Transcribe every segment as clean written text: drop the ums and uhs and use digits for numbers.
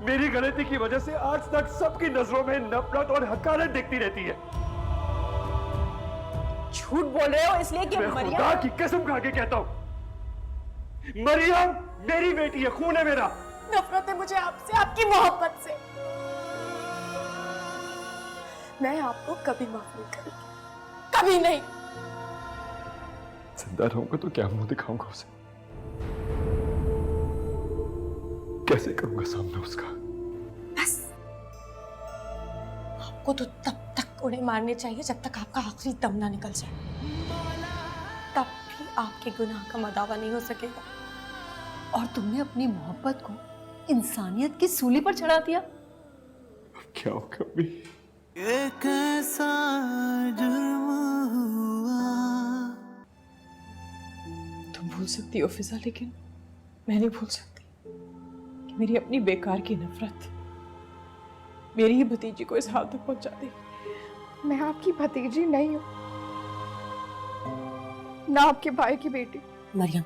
मेरी गलती की वजह से आज तक सबकी नजरों में नफरत और हकारत दिखती रहती है। झूठ बोल रहे हो इसलिए कि मैं मरियम खुदा की कसम खा के कहता हूं, मरियम मेरी बेटी है, खून है मेरा। नफरत है मुझे आपसे, आपकी मोहब्बत से। मैं आपको कभी माफ नहीं करूंगी, कभी नहीं। जिंदा रहूंगा तो क्या मुंह दिखाऊंगा उसे, कैसे करूंगा सामने उसका? बस आपको तो तब तक उन्हें मारने चाहिए जब तक आपका आखिरी दम ना निकल जाए। तब भी आपके गुनाह का मदावा नहीं हो सकेगा। और तुमने अपनी मोहब्बत को इंसानियत की सूली पर चढ़ा दिया। अब क्या होगा अम्मी? ये कैसा जुर्म हुआ। तुम भूल सकती हो फिजा, लेकिन मैं नहीं भूल सकती कि मेरी अपनी बेकार की नफरत मेरी ही भतीजी को इस हाल तक पहुंचा दी। मैं आपकी भतीजी नहीं हूं, ना आपके भाई की बेटी। मरियम,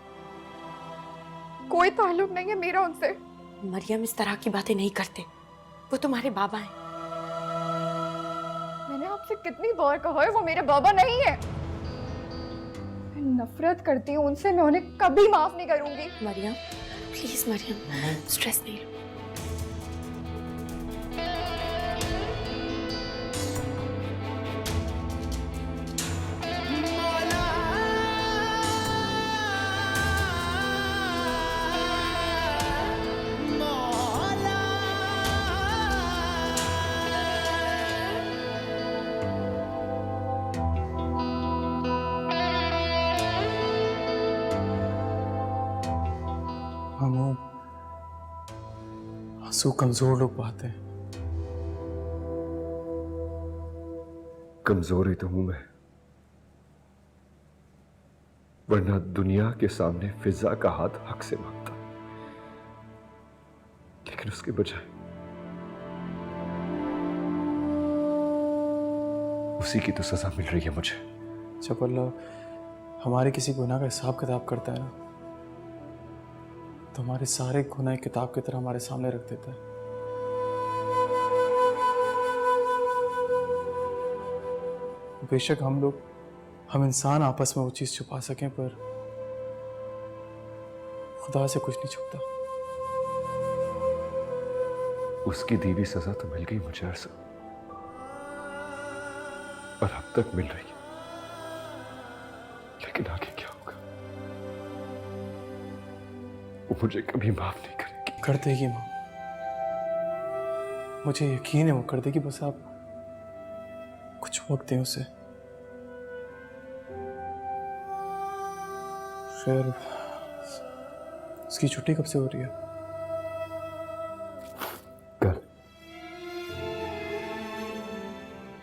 कोई ताल्लुक नहीं है मेरा उनसे। मरियम इस तरह की बातें नहीं करते, वो तुम्हारे बाबा हैं। मैंने आपसे कितनी बार कहा है वो मेरे बाबा नहीं है। मैं नफरत करती हूँ उनसे, मैं उन्हें कभी माफ नहीं करूंगी। मरियम प्लीज, मरियम स्ट्रेस नहीं लो। हम आंसू कमजोर लोग पाते हैं। कमजोर ही तो हूं मैं, वरना दुनिया के सामने फिजा का हाथ हक से मांगता, लेकिन उसके बजाय उसी की तो सजा मिल रही है मुझे। जब अल्लाह हमारे किसी गुनाह का हिसाब किताब करता है ना, तो हमारे सारे गुनाह किताब की तरह हमारे सामने रख देता है। बेशक हम इंसान आपस में वो चीज छुपा सकें, पर खुदा से कुछ नहीं छुपता। उसकी दी हुई सजा तो मिल गई मुझे अरसा, और अब तक मिल रही है, लेकिन आगे क्या होगा वो मुझे कभी माफ नहीं करेगी। कर देगी माँ, मुझे यकीन है वो कर देगी। बस आप कुछ वक्त दें उसे। खैर, उसकी छुट्टी कब से हो रही है? कल।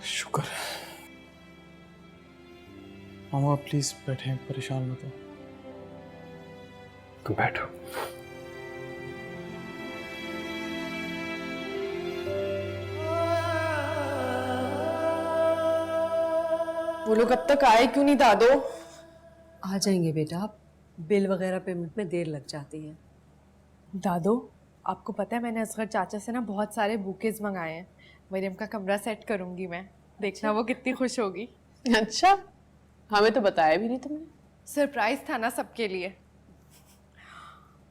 शुक्र है। मामा प्लीज बैठे, परेशान मत हो। तुम बैठो। वो लोग अब तक आए क्यों नहीं दादो? आ जाएंगे बेटा, आप बिल वगैरह पेमेंट में देर लग जाती है। दादो, आपको पता है मैंने असगर चाचा से ना बहुत सारे बुकेज मंगाए हैं। मरियम का कमरा सेट करूंगी मैं, देखना वो कितनी खुश होगी। अच्छा, हमें तो बताया भी नहीं तुमने। सरप्राइज था ना सबके लिए।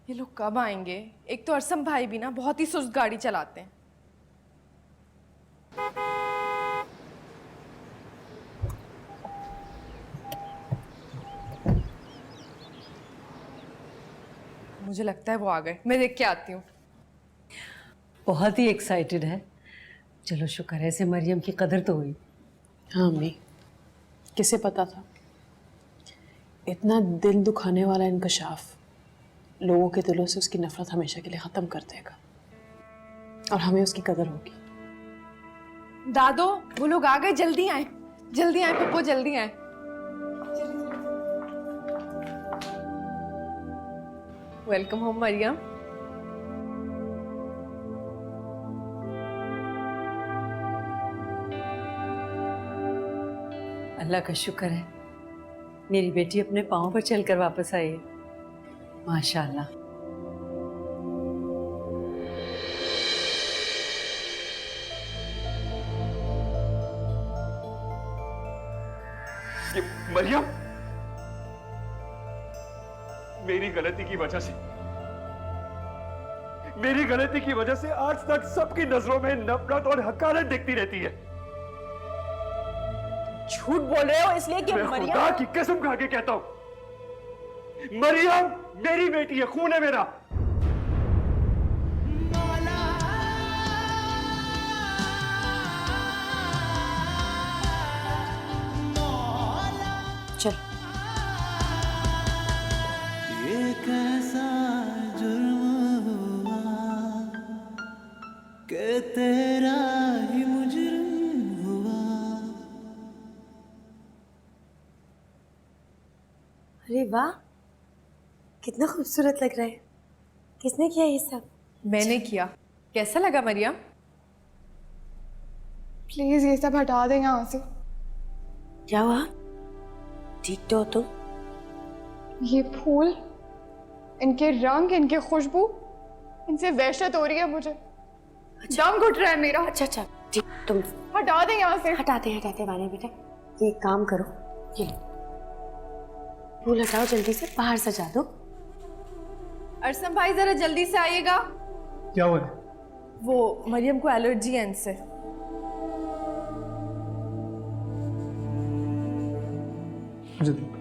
ये लोग कब आएंगे? एक तो अरसम भाई भी ना बहुत ही सुस्त गाड़ी चलाते हैं। मुझे लगता है वो आ गए, मैं देख के आती हूँ। बहुत ही एक्साइटेड है। चलो शुक्र है, ऐसे मरियम की कदर तो हुई। हाँ अम्मी, किसे पता था इतना दिल दुखाने वाला इंकशाफ लोगों के दिलों से उसकी नफरत हमेशा के लिए ख़त्म कर देगा, और हमें उसकी कदर होगी। दादो, वो लोग आ गए, जल्दी आए, जल्दी आए पप्पू, जल्दी आए। Welcome home Maryam. अल्लाह का शुक्र है, मेरी बेटी अपने पाँव पर चलकर वापस आई है। माशाल्लाह। मरियम, मेरी गलती की वजह से आज तक सबकी नजरों में नफरत और हकारत दिखती रहती है। झूठ बोल रहे हो इसलिए कि मैं मरियम खुदा की कसम खा के कहता हूं, मरियम मेरी बेटी है, खून है मेरा। चल ये कैसा जुर्म हुआ कि तेरा ही मुजरिम हुआ। अरे वाह, कितना खूबसूरत लग रहा है। किसने किया ये सब? मैंने किया। कैसा लगा मरियम? प्लीज ये सब हटा दें यहाँ से। क्या हुआ? ठीक तो हो तुम? ये फूल, इनके रंग, इनकी खुशबू, इनसे वहशत हो रही है मुझे। दम घुट रहा है मेरा। अच्छा ठीक, तुम हटा दें यहाँ से। हटाते वाने बेटा। ये एक काम करो, ये लो, फूल हटाओ, जल्दी से बाहर सजा दो। अरसम भाई जरा जल्दी से आइएगा। क्या हुआ है? वो मरियम को एलर्जी है इनसे। मुझे दो।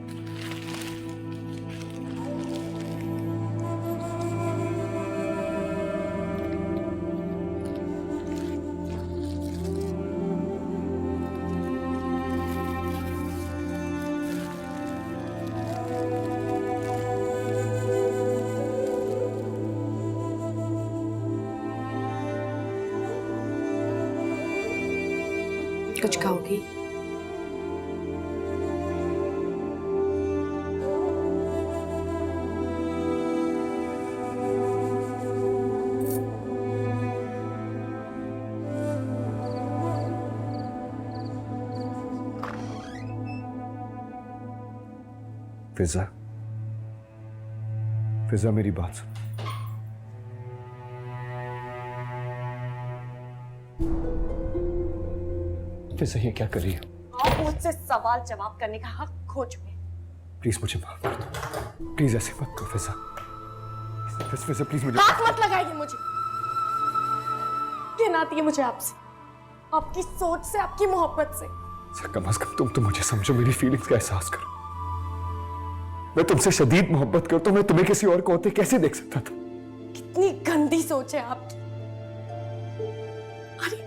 कुछ खाओगी? फिजा मेरी बात सुन। फिजा ये क्या कर रही है? आप मुझसे सवाल जवाब करने का हक खो चुके हैं। प्लीज मुझे माफ कर दो, प्लीज ऐसे मत करो फिजा। फिजा प्लीज मुझे हाथ मत लगाइए मुझे। घिन आती है मुझे आपसे, आपकी सोच से, आपकी मोहब्बत से। कम से कम तुम तो मुझे समझो, मेरी फीलिंग्स का एहसास करो। मैं तुमसे शदीद मोहब्बत करता हूं, मैं तुम्हें किसी और को होते कैसे देख सकता था? कितनी गंदी सोच है आपकी। अरे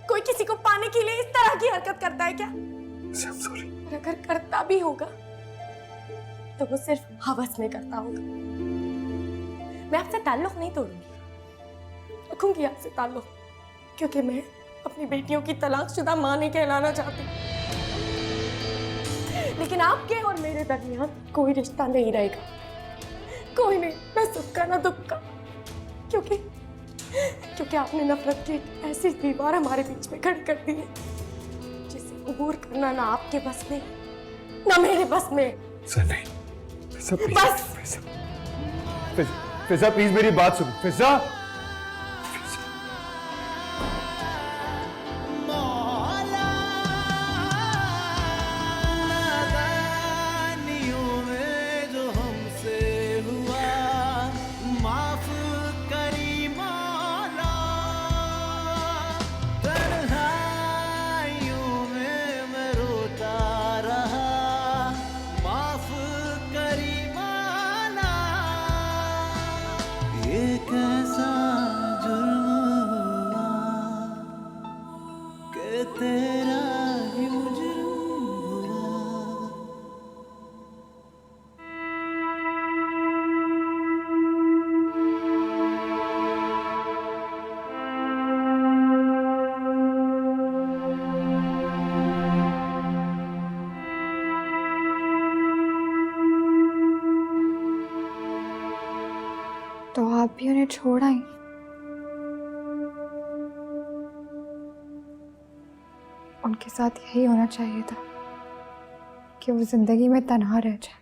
कोई किसी को पाने के लिए इस तरह की हरकत करता है क्या? I'm sorry. और अगर करता भी होगा तो वो सिर्फ हवस में करता होगा। मैं आपसे ताल्लुक नहीं तोड़ूंगी, रखूंगी आपसे ताल्लुक, क्योंकि मैं अपनी बेटियों की तलाकशुदा मां नहीं कहलाना चाहती। लेकिन आपके और मेरे दरमियान कोई रिश्ता नहीं रहेगा, कोई नहीं, ना सुख का ना दुख का, क्योंकि आपने नफरत की एक ऐसी दीवार हमारे बीच में खड़ी कर दी है जिसे अबूर करना ना आपके बस में ना मेरे बस में। सर नहीं, फिजा प्लीज, बस। फिजा प्लीज मेरी बात सुनो। फिजा कैसा जुर्म हुआ कि तेरा ही मुजरिम हुआ। तो आप भी उन्हें छोड़ आई? उनके साथ यही होना चाहिए था कि वो जिंदगी में तन्हा रह जाए।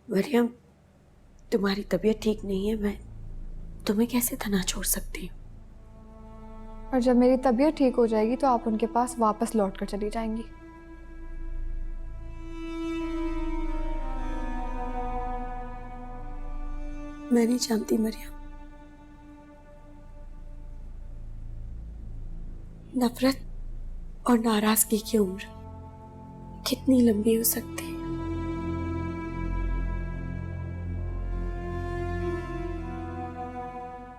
मरियम, तुम्हारी तबीयत ठीक नहीं है, मैं तुम्हें कैसे तन्हा छोड़ सकती हूँ? और जब मेरी तबीयत ठीक हो जाएगी तो आप उनके पास वापस लौट कर चली जाएंगी। मैं नहीं जानती मरियम, नफरत और नाराजगी की उम्र कितनी लंबी हो सकती है।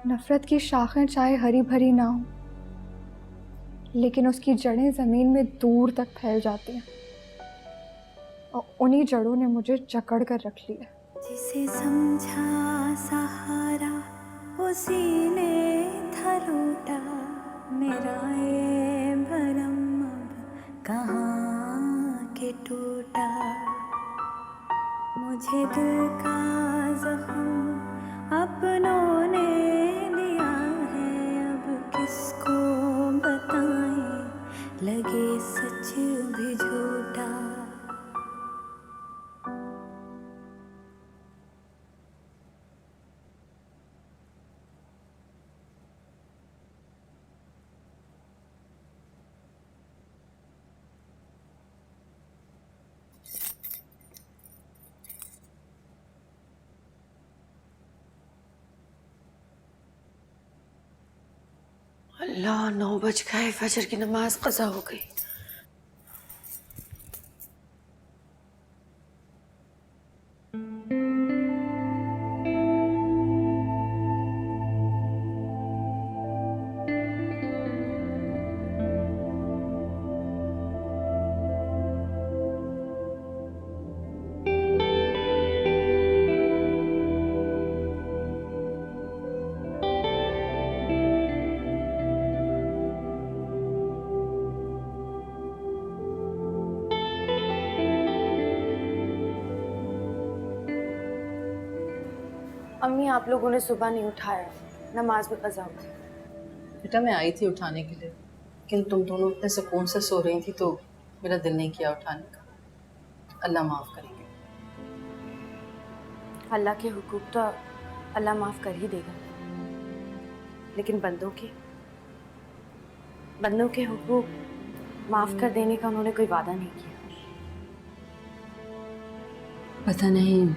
नफरत की शाखें चाहे हरी भरी ना हो, लेकिन उसकी जड़ें जमीन में दूर तक फैल जाती हैं और उन्हीं जड़ों ने मुझे जकड़ कर रख लिया। जिसे समझा सहारा उसी ने था लूटा, मेरा ये भरम अब कहाँ के टूटा। मुझे दिल का जख्म अपनों ने दिया है, अब किसको बताएं, लगे सच भी झूठा। अल्लाह, 9 बज गए, फजर की नमाज कज़ा हो गई। अम्मी, आप लोगों ने सुबह नहीं उठाया, नमाज भी कज़ा हो गई। बेटा मैं आई थी उठाने के लिए, लेकिन तुम दोनों इतने सुकून से सो रही थी तो मेरा दिल नहीं किया उठाने का। अल्लाह माफ़ करेंगे। अल्लाह के हुकूक तो अल्लाह माफ़ कर ही देगा, लेकिन बंदों के हुकूक माफ़ कर देने का उन्होंने कोई वादा नहीं किया। पता नहीं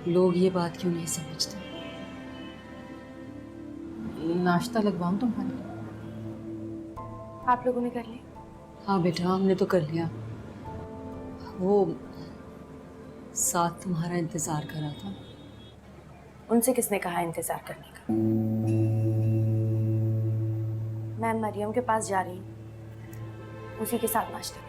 लोग ये बात क्यों नहीं समझते। नाश्ता लगवाऊं तुम्हारे? आप लोगों ने कर लिया? हाँ बेटा, हमने तो कर लिया। वो साथ तुम्हारा इंतजार कर रहा था। उनसे किसने कहा इंतजार करने का? मैं मरियम के पास जा रही हूँ, उसी के साथ नाश्ता करें।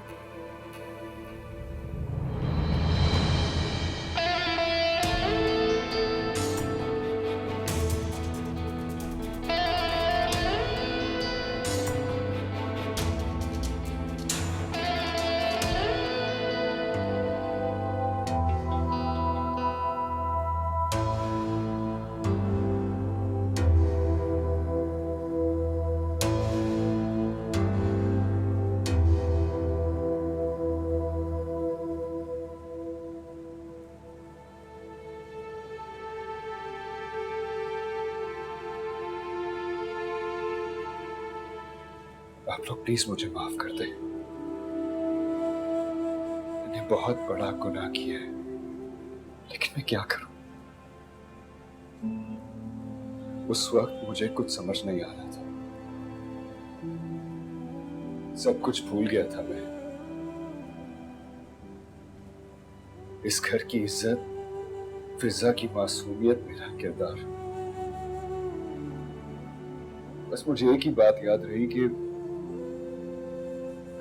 आप लोग प्लीज मुझे माफ कर दें। मैंने बहुत बड़ा गुनाह किया है, लेकिन मैं क्या करूं? उस वक्त मुझे कुछ समझ नहीं आ रहा था, सब कुछ भूल गया था मैं। इस घर की इज्जत, फिजा की मासूमियत, मेरा किरदार। बस मुझे एक ही बात याद रही कि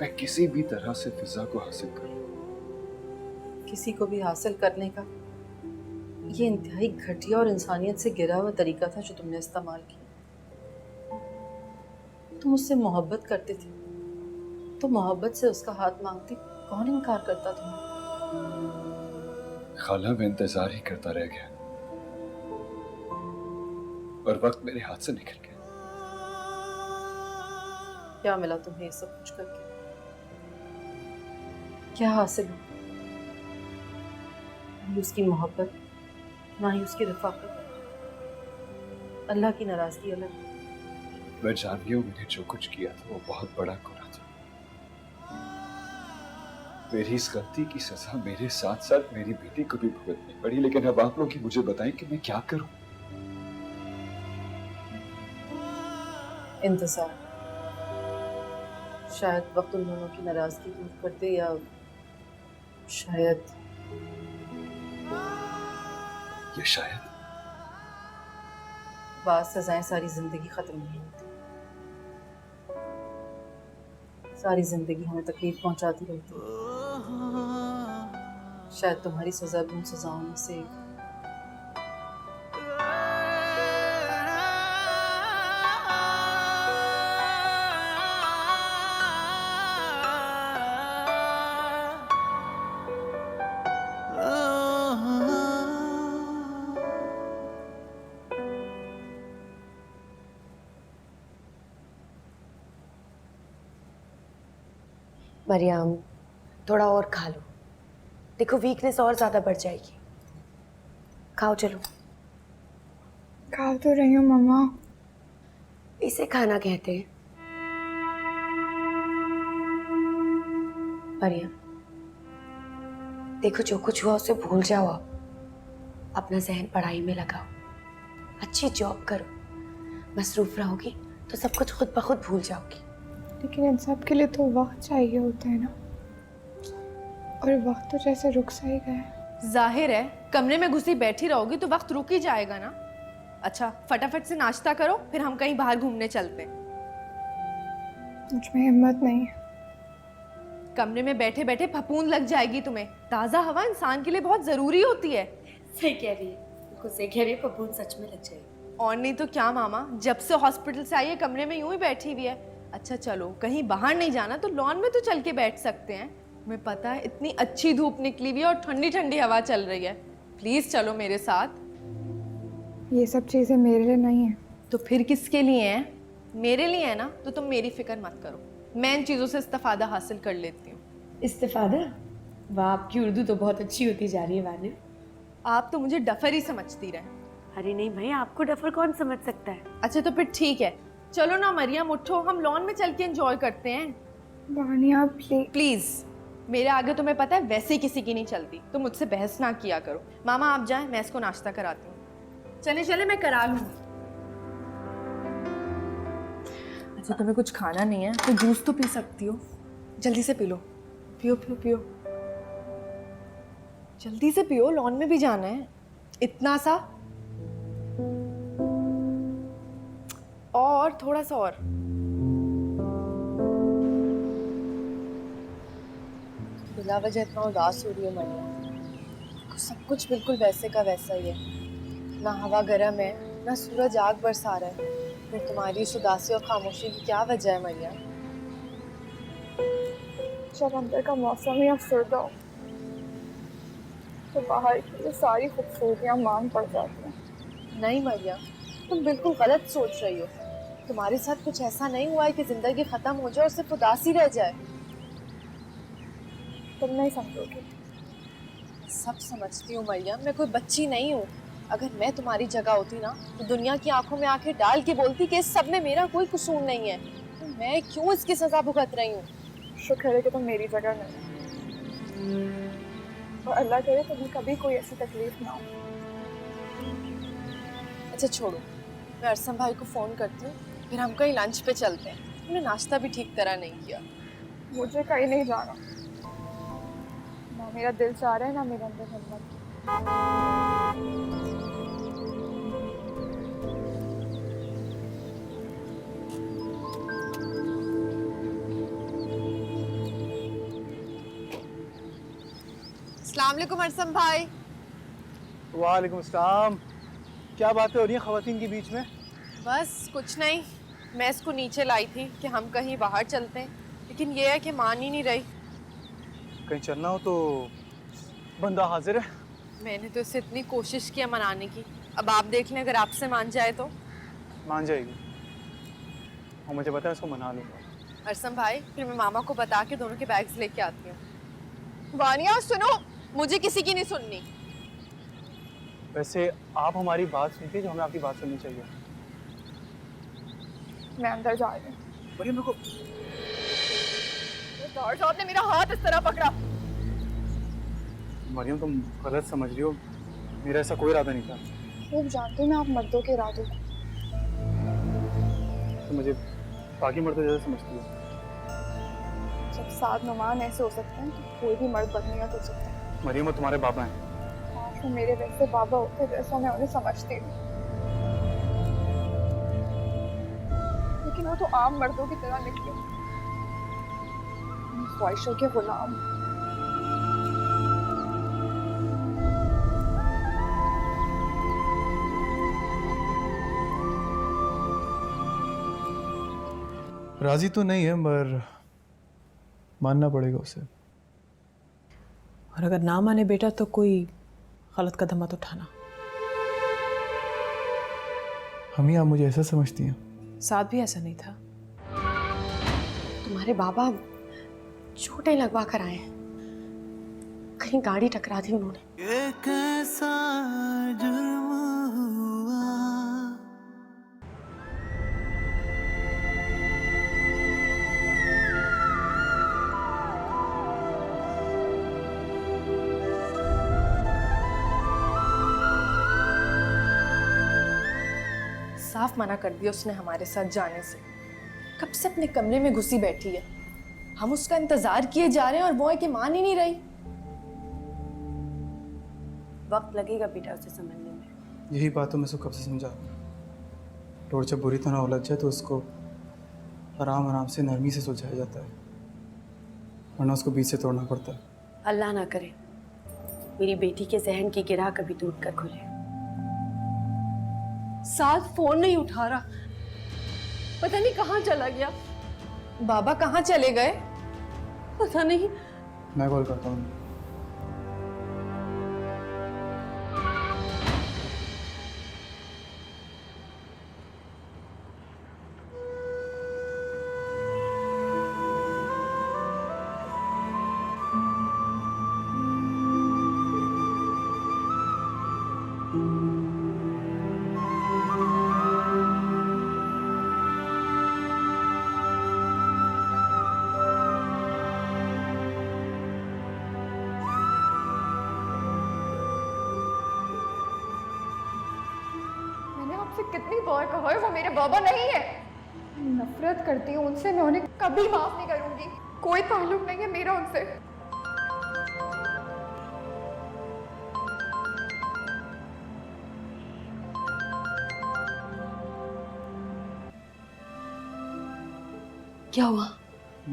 मैं किसी भी तरह से फिजा को हासिल करूं। किसी को भी हासिल करने का ये इंतहाई घटिया और इंसानियत से गिरा हुआ तरीका था जो तुमने इस्तेमाल किया। तुम उससे मोहब्बत करते थे तो मोहब्बत से उसका हाथ मांगते कौन इनकार करता था? खाला, मैं इंतजार ही करता रह गया और वक्त मेरे हाथ से निकल गया। क्या मिला तुम्हें ये सब कुछ करके? क्या हासिल हो? नहीं उसकी मोहब्बत, ना ही उसकी रफाकत। अल्लाह की नाराजगी अलग। मैं जानती हूँ मैंने जो कुछ किया था वो बहुत बड़ा गुनाह था, मेरी इस गलती की सजा मेरे साथ साथ मेरी बेटी को भी भुगतनी पड़ी, लेकिन अब आप लोग ही मुझे बताएं कि मैं क्या करूं। इंतजार। शायद वक्त उन दोनों की नाराजगी दूर कर दे, या शायद ये शायद बाद सजाएं सारी जिंदगी खत्म नहीं होती। सारी जिंदगी हमें तकलीफ पहुंचाती रहती है। शायद तुम्हारी सजा भी उन सजाओं में से एक। मरियम, थोड़ा और खा लो, देखो वीकनेस और ज़्यादा बढ़ जाएगी। खाओ चलो। खा तो रही हूँ मम्मा। इसे खाना कहते हैं। मरियम, देखो जो कुछ हुआ उसे भूल जाओ। आप अपना जहन पढ़ाई में लगाओ, अच्छी जॉब करो। मसरूफ रहोगी तो सब कुछ खुद ब खुद भूल जाओगी। लेकिन इन सब के लिए तो वक्त चाहिए होता है ना, और वक्त तो जैसे रुक सा ही गया है। जाहिर है कमरे में घुसी बैठी रहोगी तो वक्त रुक ही जाएगा ना। अच्छा फटाफट से नाश्ता करो, फिर हम कहीं बाहर घूमने चलते हैं। मुझ में हिम्मत नहीं है। कमरे में बैठे बैठे फफूंद लग जाएगी तुम्हें। ताज़ा हवा इंसान के लिए बहुत ज़रूरी होती है। सही कह रही है, बिल्कुल सही कह रही है। फफूंद सच में लग जाएगी। और नहीं तो क्या मामा, जब से हॉस्पिटल से आई है कमरे में यूं ही बैठी हुई है। अच्छा चलो कहीं बाहर नहीं जाना तो लॉन में तो चल के बैठ सकते हैं। तुम्हें पता है इतनी अच्छी धूप निकली हुई है और ठंडी ठंडी हवा चल रही है। प्लीज चलो मेरे साथ। ये सब चीज़ें मेरे लिए नहीं है। तो फिर किसके लिए हैं? मेरे लिए है ना, तो तुम मेरी फिक्र मत करो। मैं इन चीज़ों से इस्तिफादा हासिल कर लेती हूँ। इस्तिफादा? वाह, आपकी उर्दू तो बहुत अच्छी होती जा रही है वानी। आप तो मुझे डफर ही समझती रहे। अरे नहीं भाई, आपको डफर कौन समझ सकता है। अच्छा तो फिर ठीक है, चलो ना मरियम उठो, हम लॉन में चल के एंजॉय करते हैं। वानिया प्लीज, मेरे आगे तुम्हें पता है वैसे ही किसी की नहीं चलती, तो मुझसे बहस ना किया करो। मामा आप जाएं, मैं इसको नाश्ता कराती हूँ। चले चले मैं करा लूँगी। अच्छा तुम्हें कुछ खाना नहीं है तो जूस तो पी सकती हो, जल्दी से पी लो। पियो पियो पियो, जल्दी से पियो, लॉन में भी जाना है। इतना सा और थोड़ा सा और। बिला वजह इतना उदास हो रही है मरियम। सब कुछ बिल्कुल वैसे का वैसा ही है। ना हवा गर्म है, ना सूरज आग बरसा रहा है। फिर तुम्हारी इस उदासी और खामोशी की क्या वजह है मरियम? जब अंदर का मौसम ही अफसरदा हो तो बाहर की ये सारी खूबसूरतियाँ मांग पड़ जाती हैं। नहीं मरियम, तुम बिल्कुल गलत सोच रही हो। तुम्हारे साथ कुछ ऐसा नहीं हुआ है कि जिंदगी खत्म हो जाए और सिर्फ उदासी रह जाए। तुम नहीं समझोगे। सब समझती हूँ मरियम, मैं कोई बच्ची नहीं हूँ। अगर मैं तुम्हारी जगह होती ना तो दुनिया की आंखों में आंखें डाल के बोलती कि इस सब में मेरा कोई कसूर नहीं है, तो मैं क्यों इसकी सजा भुगत रही हूँ। शुक्र है कि तुम मेरी जगह नहीं, और अल्लाह करे तुम्हें कभी कोई ऐसी तकलीफ ना हो। अच्छा छोड़ो, मैं अरसम भाई को फ़ोन करती हूँ, फिर हम कहीं लंच पे चलते हैं। तुमने नाश्ता भी ठीक तरह नहीं किया। मुझे कहीं नहीं जाना, ना मेरा दिल चाह रहा है ना मेरे अंदर हिम्मत। अस्सलाम वालेकुम अरसम भाई। वालेकुम अस्सलाम। क्या बातें हो रही हैं ख़वातीन के बीच में? बस कुछ नहीं, मैं इसको नीचे लाई थी कि हम कहीं बाहर चलते हैं, लेकिन ये है कि मान ही नहीं रही। कहीं चलना हो तो बंदा हाजिर है। मैंने तो इससे इतनी कोशिश किया मनाने की, अब आप देख लें अगर आपसे मान जाए तो। मान जाएगी, और मुझे पता है उसको मना लूँगा। अरसम भाई, फिर मैं मामा को बता के दोनों के बैग्स लेके आती हूँ। वानिया सुनो, मुझे किसी की नहीं सुननी। वैसे आप हमारी बात सुनती है जो हमें आपकी बात सुननी चाहिए। मैं अंदर जा रही हूँ। मेरे को ने मेरा हाथ इस तरह पकड़ा। मरियम तुम गलत समझ रही हो, मेरा ऐसा कोई इरादा नहीं था। खूब जानती हूँ मैं आप मर्दों के इरादों को। तो मुझे बाकी मर्द जैसा समझती हो। जब साथ नुमान ऐसे हो सकते हैं तो कोई भी मर्द बदनीयत हो सकता है। मरियम वो तुम्हारे बाबा हैं। हाँ, तो मेरे वैसे बाबा होते वैसा मैं उन्हें समझती हूँ, लेकिन वो तो आम मर्दों की तरह निकले, ख्वाहिशों के गुलाम। राजी तो नहीं है मगर मानना पड़ेगा उसे। और अगर ना माने बेटा तो कोई गलत कदम मत उठाना। हम ही आप मुझे ऐसा समझती हैं? साथ भी ऐसा नहीं था। तुम्हारे बाबा चोटें लगवा कर आए हैं, कहीं गाड़ी टकरा दी उन्होंने। ये कैसा जुर्म हुआ, साफ मना कर दिया उसने हमारे साथ जाने से। कब से अपने कमरे में घुसी बैठी है, हम उसका इंतजार किए जा रहे हैं और वो है कि मान ही नहीं रही। वक्त लगेगा बेटा उसे समझने में। यही बात तो मैं उसको कब से समझा। टोर जब बुरी तरह उलझ जाए तो उसको आराम आराम से नरमी से सुलझाया जाता है, वरना उसको बीच से तोड़ना पड़ता है। अल्लाह ना करे मेरी बेटी के जहन की गिरा कभी टूट कर खुले। साथ फोन नहीं उठा रहा, पता नहीं कहाँ चला गया। बाबा कहाँ चले गए? पता नहीं। मैं कॉल करता हूँ। आपसे कितनी बार कहा है वो मेरे बाबा नहीं है। मैं नफरत करती हूँ उनसे, मैं उन्हें कभी माफ नहीं करूंगी। कोई ताल्लुक नहीं है मेरा उनसे। क्या हुआ?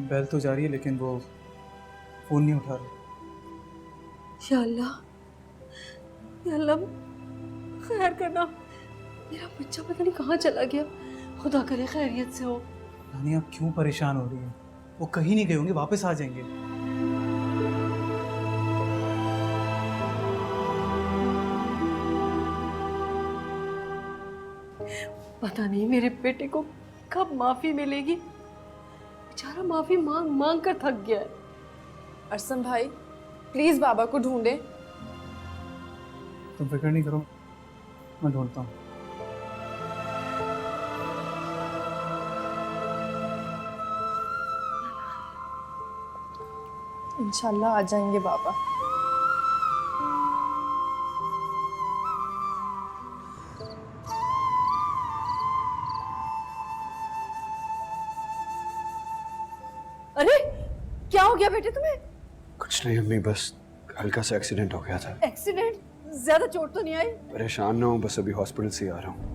बेल तो जा रही है लेकिन वो फोन नहीं उठा रही। या अल्लाह, या अल्लाह खैर करना, मेरा बच्चा पता नहीं कहाँ चला गया। खुदा करे खैरियत से हो। नानी आप क्यों परेशान हो रही हैं? वो कहीं नहीं गए होंगे, वापस आ जाएंगे। पता नहीं मेरे बेटे को कब माफी मिलेगी। बेचारा माफी मांग मांग कर थक गया है। अरसम भाई प्लीज बाबा को ढूंढे। तुम फिक्र नहीं करो, मैं ढूंढता हूँ। इंशाल्लाह आ जाएंगे बाबा। अरे क्या हो गया बेटे तुम्हें? कुछ नहीं अम्मी, बस हल्का सा एक्सीडेंट हो गया था। एक्सीडेंट? ज्यादा चोट तो नहीं आई? परेशान ना हो, बस अभी हॉस्पिटल से आ रहा हूँ।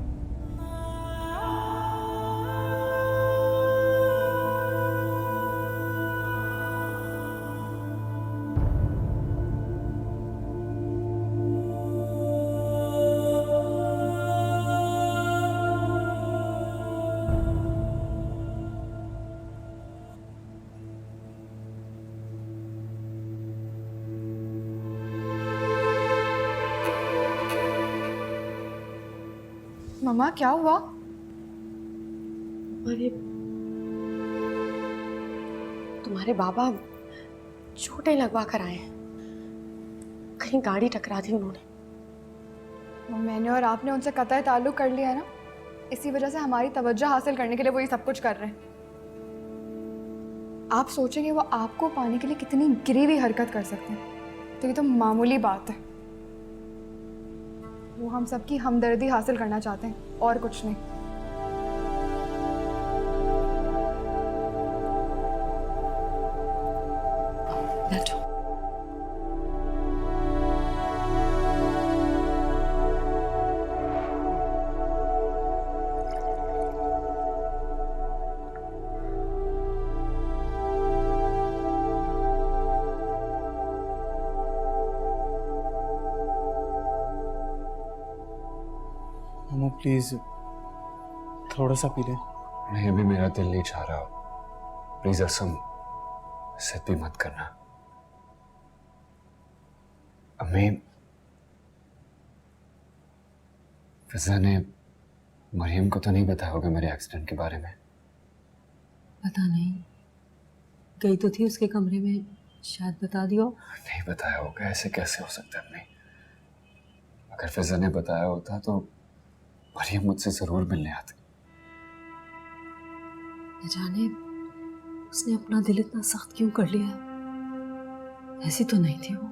मम्मा क्या हुआ? अरे तुम्हारे बाबा चोटें लगवा कर आए हैं, कहीं गाड़ी टकरा दी उन्होंने। मैंने और आपने उनसे कतई ताल्लुक कर लिया है ना, इसी वजह से हमारी तवज्जो हासिल करने के लिए वो ये सब कुछ कर रहे हैं। आप सोचेंगे वो आपको पाने के लिए कितनी गिरी हुई हरकत कर सकते हैं, तो ये तो मामूली बात है। वो हम सबकी हमदर्दी हासिल करना चाहते हैं और कुछ नहीं। बैठो। मामू प्लीज थोड़ा सा पी ले। नहीं, अभी मेरा दिल नहीं चाह रहा। प्लीज असम, जिद भी मत करना। अम्मी, फिजा ने मरियम को तो नहीं बताया होगा मेरे एक्सीडेंट के बारे में? पता नहीं, गई तो थी उसके कमरे में, शायद बता दियो। नहीं बताया होगा, ऐसे कैसे हो सकता है अम्मी? अगर फिजा ने बताया होता तो मरियम मुझसे जरूर मिलने आती। न जाने उसने अपना दिल इतना सख्त क्यों कर लिया है, ऐसी तो नहीं थी वो।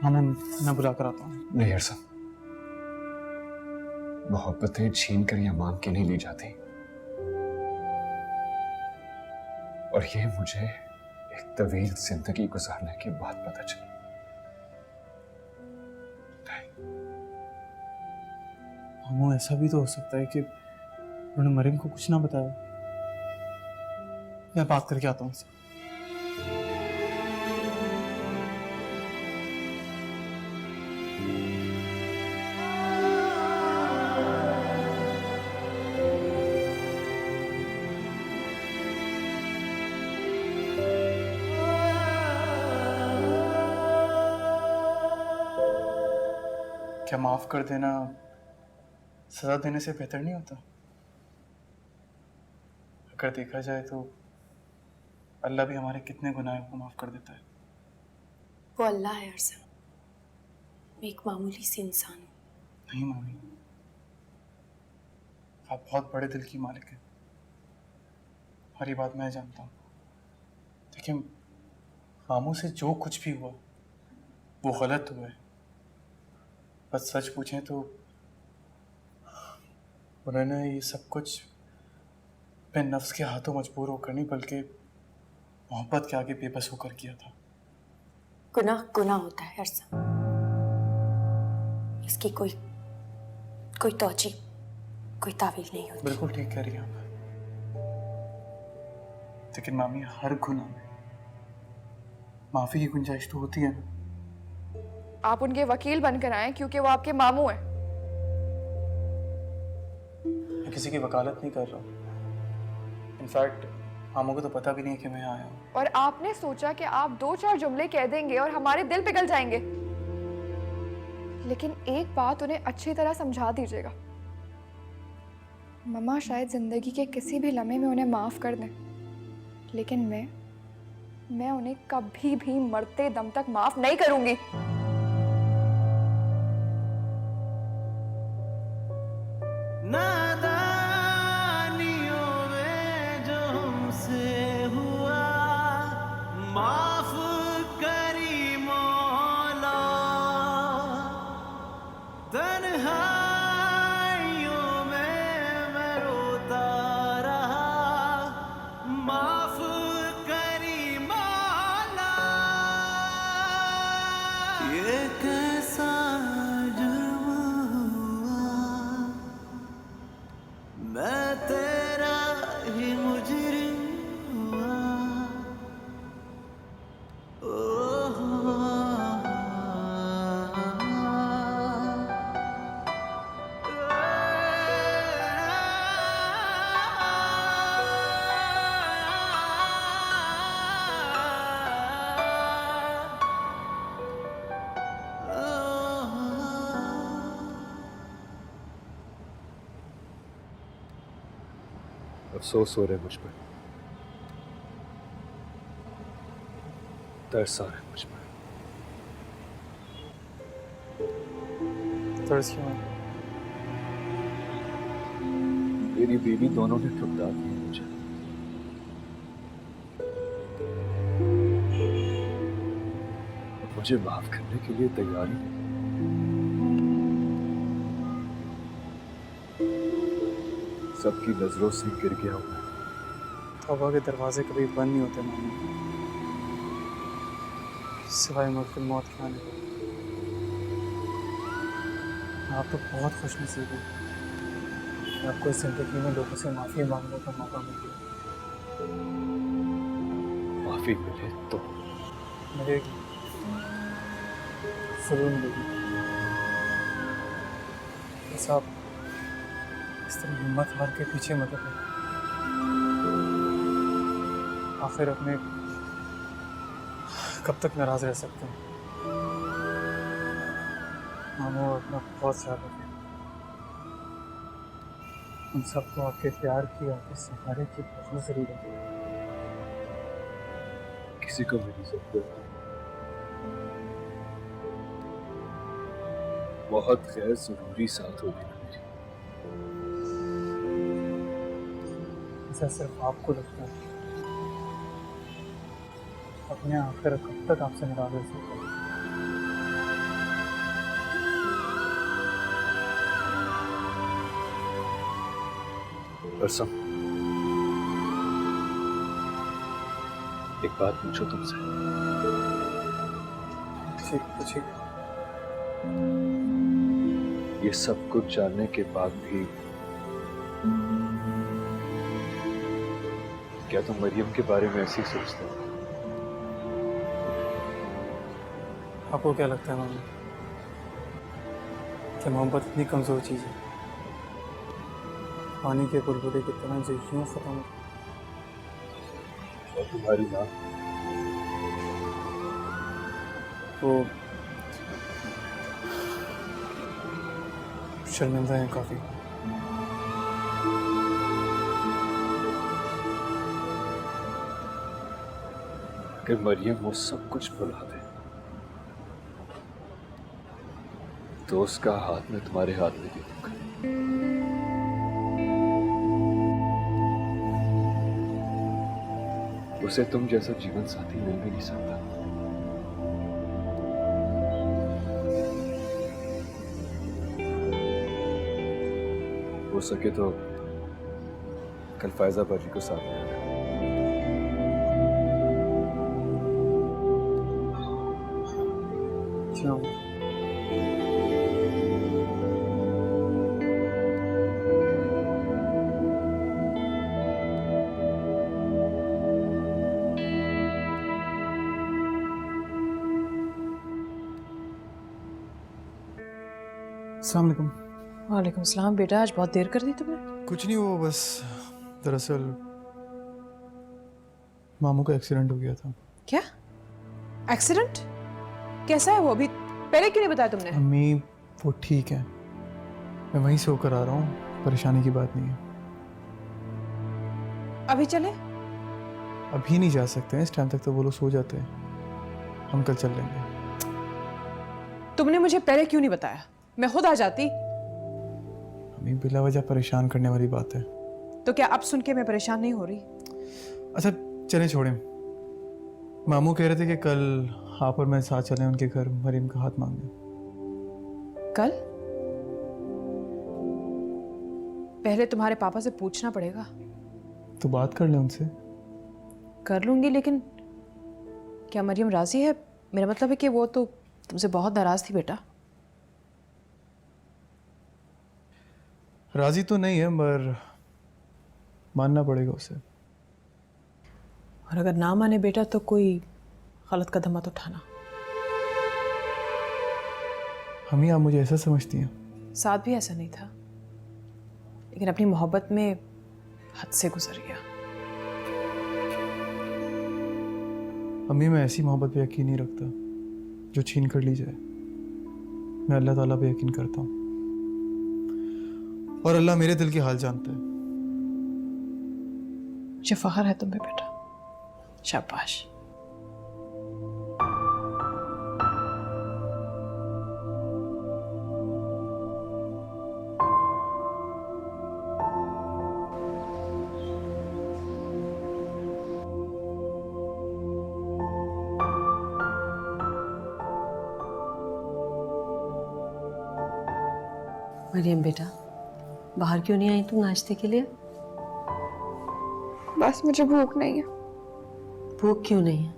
हाँ मैं बुला कर आता हूँ। नहीं अरसा, मोहब्बतें छीन कर या मांग के नहीं ली जाती। और ये मुझे एक तवील जिंदगी गुजारने के बाद पता चला। मामू ऐसा भी तो हो सकता है कि उन्होंने मरियम को कुछ ना बताया। मैं बात करके आता हूँ उससे। क्या माफ कर देना सजा देने से बेहतर नहीं होता? अगर देखा जाए तो अल्लाह भी हमारे कितने गुनाहों को माफ कर देता है। वो अल्लाह है अरसा, मैं एक मामूली सी इंसान हूँ। नहीं मामी, आप बहुत बड़े दिल की मालिक हैं और ये बात मैं जानता हूँ। देखिए, मामू से जो कुछ भी हुआ वो गलत हुआ है। बस सच पूछें तो उन्होंने ये सब कुछ अपने नफ्स के हाथों मजबूर होकर नहीं, बल्कि मोहब्बत के आगे बेबस होकर किया था। गुनाह गुनाह होता है अरसा, इसकी कोई तौजी, कोई तावील नहीं होती। बिल्कुल ठीक कह रही हैं आप, लेकिन मामी हर गुनाह में माफी की गुंजाइश तो होती है ना। आप उनके वकील बनकर आए क्योंकि वो आपके मामू हैं। मैं किसी की वकालत नहीं कर रहा हूँ। इनफैक्ट मामू को तो पता भी नहीं कि मैं आया हूँ। और आपने सोचा कि आप 2-4 जुमले कह देंगे और हमारे दिल पिघल जाएंगे। लेकिन एक बात उन्हें अच्छी तरह समझा दीजिएगा, मम्मा शायद जिंदगी के किसी भी लम्हे में उन्हें माफ कर दें, लेकिन मैं उन्हें कभी भी मरते दम तक माफ नहीं करूंगी। नादानियों में जो हमसे हुआ माफ करी मौला, तन्हाइयों में मैं रोता रहा माफ करी मौला। ये कैसा जुर्म हुआ, मैं तेरा ही मुजरिम हुआ। अफसोस हो रहा है मुझ पर, तरस आ रहा है मुझ पर। तरस क्यों है? मेरी बीवी दोनों ने ठुकरा दिया मुझे। मुझे माफ करने के लिए तैयार ही नहीं। सबकी नजरों से गिर गया हूं मैं। तौबा के दरवाजे कभी बंद नहीं होते मामू, सिवाय मुमकिन मौत के आने के। आप तो बहुत खुशनसीब हैं कि आपको इस जिंदगी में लोगों से माफ़ी मांगने का मौका मिल गया। माफी मिले तो मिलेगी, जरूर मिलेगी। बस आप इस तरह हिम्मत हार के पीछे मत हटो। आखिर अपने कब तक नाराज रह सकते हैं। मामू अपना बहुत ख्याल रखें। उन सबको आपके प्यार की, आपके सहारे की बहुत जरूरत है। किसी को मेरी जरूरत है। बहुत गैर जरूरी साथ होगी ना मेरी। ऐसा सिर्फ आपको लगता है। अपने आखिर कब तक आपसे नाराज रह सकते हैं। रसम, एक बात पूछो तुमसे। ठीक पूछिए। ये सब कुछ जानने के बाद भी क्या तुम मरियम के बारे में ऐसे ही सोचते हो? आपको क्या लगता है मामू कि मोहब्बत इतनी कमज़ोर चीज़ है? पानी के बुलबुले की तरह जो यूं खत्म हो। और तुम्हारी माँ वो शर्मिंदा है काफ़ी। अगर मरियम वो सब कुछ भुला दे तो उसका हाथ में तुम्हारे हाथ में दे दूंगा। उसे तुम जैसा जीवन साथी मिल भी नहीं सकता। हो सके तो कल फायजा बाजी को साथ में आना। क्यों? अस्सलाम वालेकुम। वालेकुम सलाम। बेटा आज बहुत देर कर दी तुमने। कुछ नहीं, वो बस दरअसल मामू का एक्सीडेंट हो गया था। क्या एक्सीडेंट? कैसा है वो? अभी पहले क्यों नहीं बताया तुमने? अम्मी वो ठीक है, मैं वहीं से होकर आ रहा हूँ, परेशानी की बात नहीं है। अभी चले? अभी नहीं जा सकते हैं, इस टाइम तक तो वो लोग सो जाते हैं। हम कल चल लेंगे। तुमने मुझे पहले क्यों नहीं बताया? मैं खुद आ जाती। अम्मी बिला वजह परेशान करने वाली बात है। तो क्या अब सुन के मैं परेशान नहीं हो रही? अच्छा चले छोड़ें। मामू कह रहे थे कि कल आप और मैं साथ चलें उनके घर मरीम का हाथ मांगने। कल? पहले तुम्हारे पापा से पूछना पड़ेगा। तो बात कर लें उनसे। कर लूंगी, लेकिन क्या मरियम राजी है? मेरा मतलब है कि वो तो तुमसे बहुत नाराज थी बेटा। राजी तो नहीं है, मगर मानना पड़ेगा उसे। और अगर ना माने बेटा तो कोई गलत कदम मत उठाना। हम ही आप मुझे ऐसा समझती हैं? साथ भी ऐसा नहीं था, लेकिन अपनी मोहब्बत में हद से गुजर गया। अम्मी मैं ऐसी मोहब्बत पे यकीन नहीं रखता जो छीन कर ली जाए। मैं अल्लाह ताला पे यकीन करता हूँ, और अल्लाह मेरे दिल की हाल जानता है। मुझे फख्र है तुम पे बेटा, शाबाश। मरियम बेटा, बाहर क्यों नहीं आई तुम नाश्ते के लिए? बस मुझे भूख नहीं है। भूख क्यों नहीं है?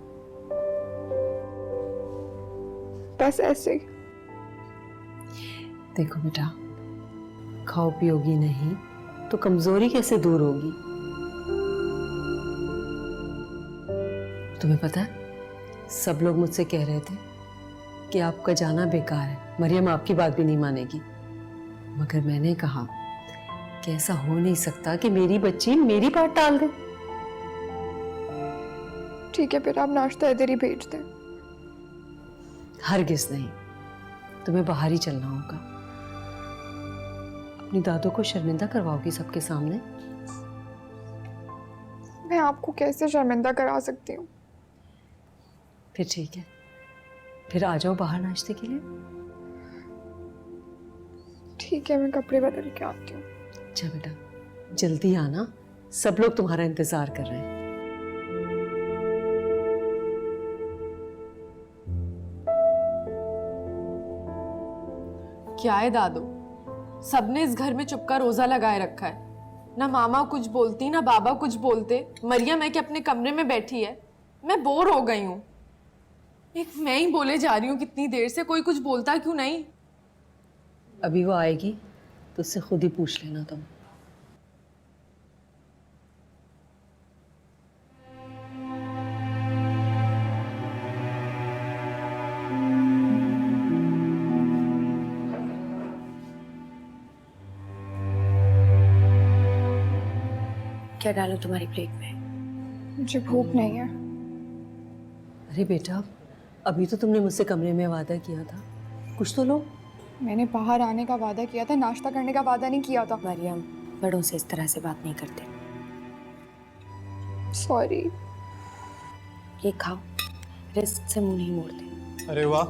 बस ऐसे ही। देखो बेटा, खाओ पियोगी नहीं तो कमजोरी कैसे दूर होगी? तुम्हें पता है, सब लोग मुझसे कह रहे थे कि आपका जाना बेकार है, मरियम आपकी बात भी नहीं मानेगी। मगर मैंने कहा कि ऐसा हो नहीं सकता कि मेरी बच्ची मेरी बात टाल दे। ठीक है, फिर आप नाश्ता इधर ही भेज दें। हरगिज नहीं, तुम्हें बाहर ही चलना होगा। अपनी दादू को शर्मिंदा करवाओगी सबके सामने? मैं आपको कैसे शर्मिंदा करा सकती हूँ? फिर ठीक है, फिर आ जाओ बाहर नाश्ते के लिए। ठीक है, मैं कपड़े बदल के आती हूँ। अच्छा बेटा, जल्दी आना, सब लोग तुम्हारा इंतजार कर रहे हैं। क्या है दादू, सबने इस घर में चुपका रोजा लगाए रखा है। ना मामा कुछ बोलती ना बाबा कुछ बोलते। मरियम है कि अपने कमरे में बैठी है। मैं बोर हो गई हूँ। एक मैं ही बोले जा रही हूँ कितनी देर से, कोई कुछ बोलता क्यों नहीं? अभी वो आएगी तो उससे खुद ही पूछ लेना तुम। क्या डालूं तुम्हारी प्लेट में? मुझे भूख नहीं है। अरे बेटा, अभी तो तुमने मुझसे कमरे में वादा किया था, कुछ तो लो। मैंने बाहर आने का वादा किया था, नाश्ता करने का वादा नहीं किया था। मरियम, बड़ों से इस तरह से बात नहीं करते। सॉरी। ये खाओ, रिस्क से मुंह नहीं मोड़ते। अरे वाह,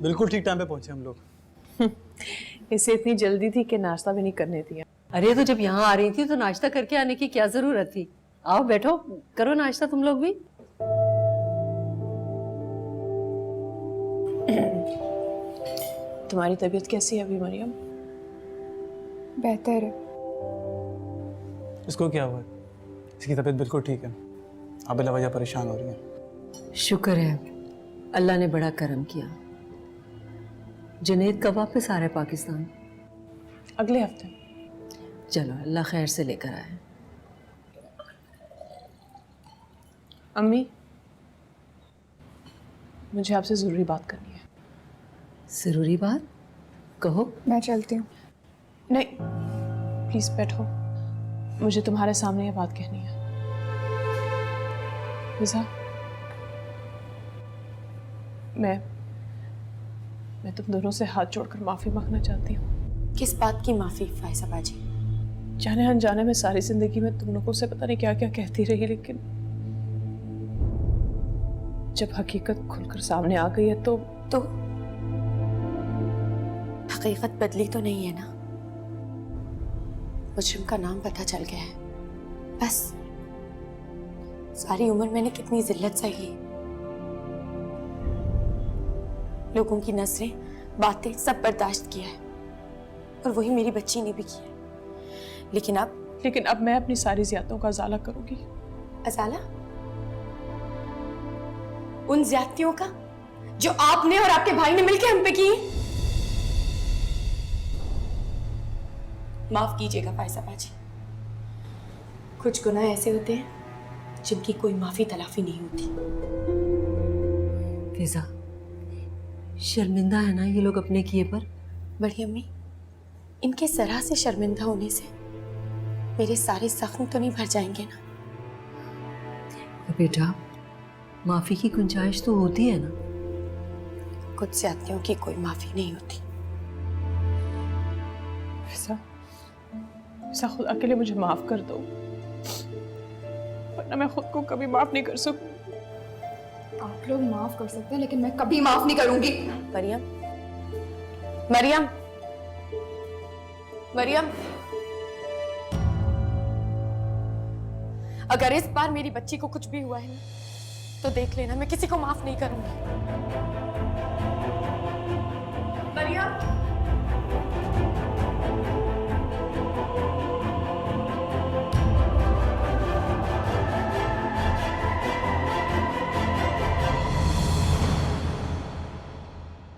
बिल्कुल ठीक टाइम पे पहुंचे हम लोग। इसे इतनी जल्दी थी कि नाश्ता भी नहीं करने दिया। अरे तो जब यहाँ आ रही थी तो नाश्ता करके आने की क्या जरूरत थी? आओ बैठो, करो नाश्ता तुम लोग भी। तुम्हारी तबीयत कैसी है अभी मरियम? बेहतर है। इसको क्या हुआ है? इसकी तबीयत बिल्कुल ठीक है। आप बिला वजह परेशान हो रही हैं। शुक्र है, अल्लाह ने बड़ा करम किया। जुनैद कब वापस आ रहा है पाकिस्तान? अगले हफ्ते। चलो, अल्लाह खैर से लेकर आए। अम्मी, मुझे आपसे जरूरी बात करनी है। जरूरी बात? कहो। मैं चलती हूँ। नहीं, प्लीज बैठो, मुझे तुम्हारे सामने ये बात कहनी है। रिज़ा, मैं तुम दोनों से हाथ जोड़कर माफी मांगना चाहती हूँ। किस बात की माफी फायजा बाजी? जाने अनजाने में सारी जिंदगी में तुम लोगों से पता नहीं क्या क्या कहती रही, लेकिन जब हकीकत खुलकर सामने आ गई है तो हकीकत बदली तो नहीं है ना? मुजरिम का नाम पता चल गया है। बस सारी उम्र मैंने कितनी जिल्लत सही, लोगों की नजरें, बातें सब बर्दाश्त किया है, और वही मेरी बच्ची ने भी किया है। लेकिन अब मैं अपनी सारी ज़ियादतों का अज़ाला करूंगी। अज़ाला? उन ज़्यादतियों का जो आपने और आपके भाई ने मिलकर हम पे की? माफ कीजिएगा फायजा बाजी, कुछ गुनाह ऐसे होते हैं जिनकी कोई माफी तलाफी नहीं होती। फिजा, शर्मिंदा है ना ये लोग अपने किए पर? बड़ी अम्मी, इनके जरा से शर्मिंदा होने से मेरे सारे जख्म तो नहीं भर जाएंगे ना? बेटा, माफी की गुंजाइश तो होती है ना। कुछ ज्यादतियों की कोई माफी नहीं होती। ऐसा खुद अकेले मुझे माफ कर दो, वरना मैं खुद को कभी माफ नहीं कर सकूं। आप लोग माफ कर सकते हैं, लेकिन मैं कभी माफ नहीं करूंगी। मरियम, मरियम, मरियम, अगर इस बार मेरी बच्ची को कुछ भी हुआ है ना, तो देख लेना मैं किसी को माफ नहीं करूंगी। मरियम।